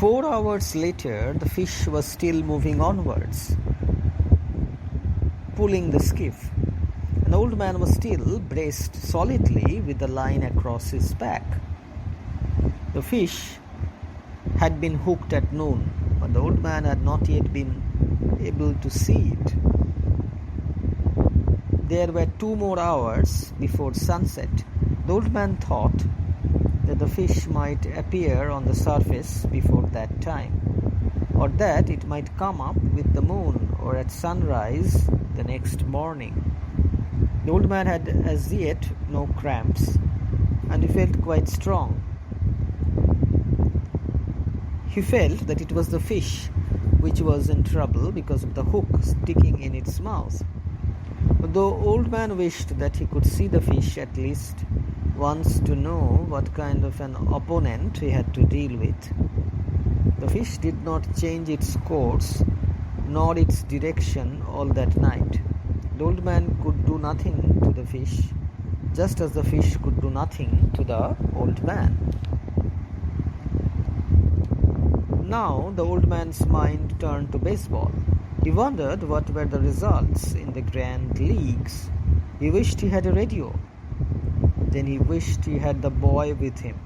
4 hours later, the fish was still moving onwards, pulling the skiff. An old man was still braced solidly with the line across his back. The fish had been hooked at noon, but the old man had not yet been able to see it. There were 2 more hours before sunset. The old man thought that the fish might appear on the surface before that time, or that it might come up with the moon or at sunrise the next morning. The old man had as yet no cramps, and he felt quite strong. He felt that it was the fish which was in trouble because of the hook sticking in its mouth. But the old man wished that he could see the fish at least once to know what kind of an opponent he had to deal with. The fish did not change its course nor its direction all that night. The old man could do nothing to the fish, just as the fish could do nothing to the old man. Now the old man's mind turned to baseball. He wondered what were the results in the grand leagues. He wished he had a radio. Then he wished he had the boy with him.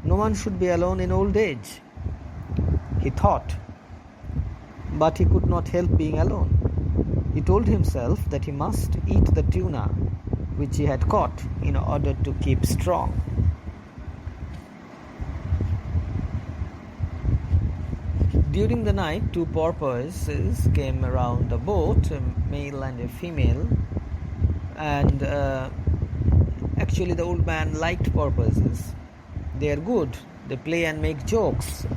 No one should be alone in old age, he thought. But he could not help being alone. He told himself that he must eat the tuna which he had caught in order to keep strong. During the night, 2 porpoises came around the boat, a male and a female, and actually the old man liked porpoises. They are good. They play and make jokes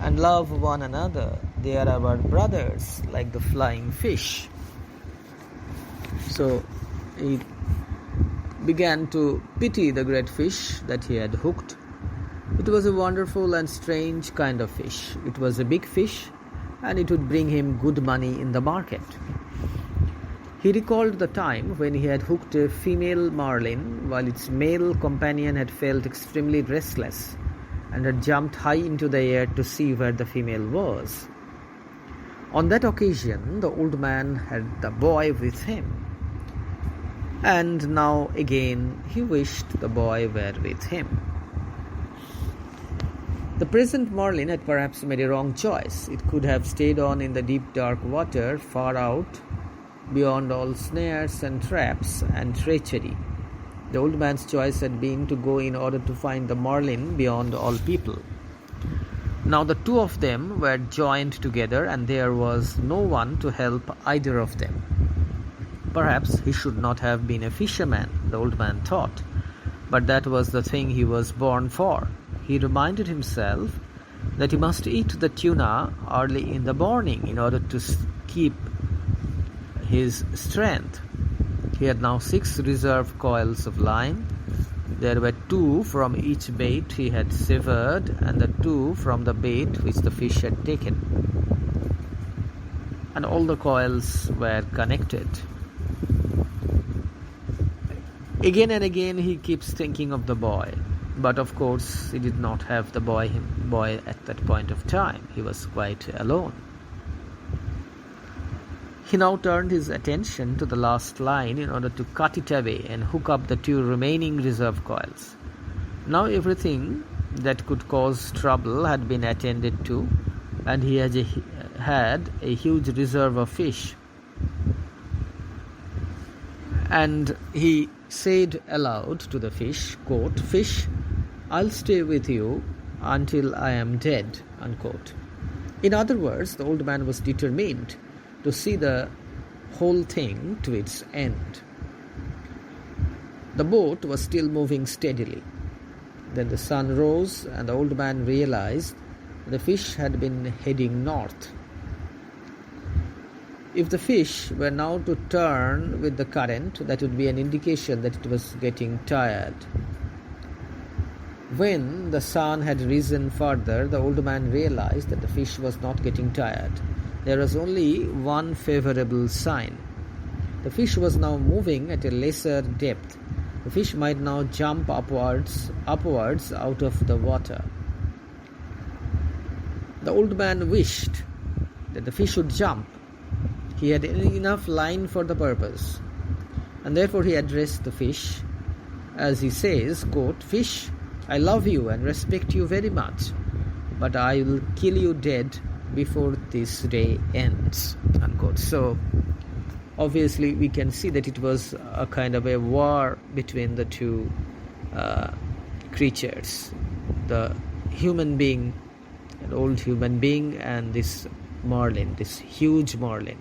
and love one another. They are our brothers, like the flying fish. So he began to pity the great fish that he had hooked. It was a wonderful and strange kind of fish. It was a big fish, and it would bring him good money in the market. He recalled the time when he had hooked a female marlin while its male companion had felt extremely restless and had jumped high into the air to see where the female was. On that occasion, the old man had the boy with him, and now again he wished the boy were with him. The present marlin had perhaps made a wrong choice. It could have stayed on in the deep dark water, far out, beyond all snares and traps and treachery. The old man's choice had been to go in order to find the marlin beyond all people. Now the 2 of them were joined together, and there was no one to help either of them. Perhaps he should not have been a fisherman, the old man thought, but that was the thing he was born for. He reminded himself that he must eat the tuna early in the morning in order to keep his strength. He had now 6 reserve coils of line. There were 2 from each bait he had severed, and the 2 from the bait which the fish had taken. And all the coils were connected. Again and again he keeps thinking of the boy. But of course he did not have the boy at that point of time. He was quite alone. He now turned his attention to the last line in order to cut it away and hook up the 2 remaining reserve coils. Now everything that could cause trouble had been attended to, and he had a huge reserve of fish. And he said aloud to the fish, quote, "Fish, I'll stay with you until I am dead," unquote. In other words, the old man was determined to see the whole thing to its end. The boat was still moving steadily. Then the sun rose, and the old man realized the fish had been heading north. If the fish were now to turn with the current, that would be an indication that it was getting tired. When the sun had risen further, the old man realized that the fish was not getting tired. There was only one favorable sign. The fish was now moving at a lesser depth. The fish might now jump upwards out of the water. The old man wished that the fish should jump. He had enough line for the purpose, and therefore he addressed the fish as he says, quote, "Fish, I love you and respect you very much, but I will kill you dead before this day ends," unquote. So obviously we can see that it was a kind of a war between the two creatures, the human being, an old human being, and this marlin, this huge marlin.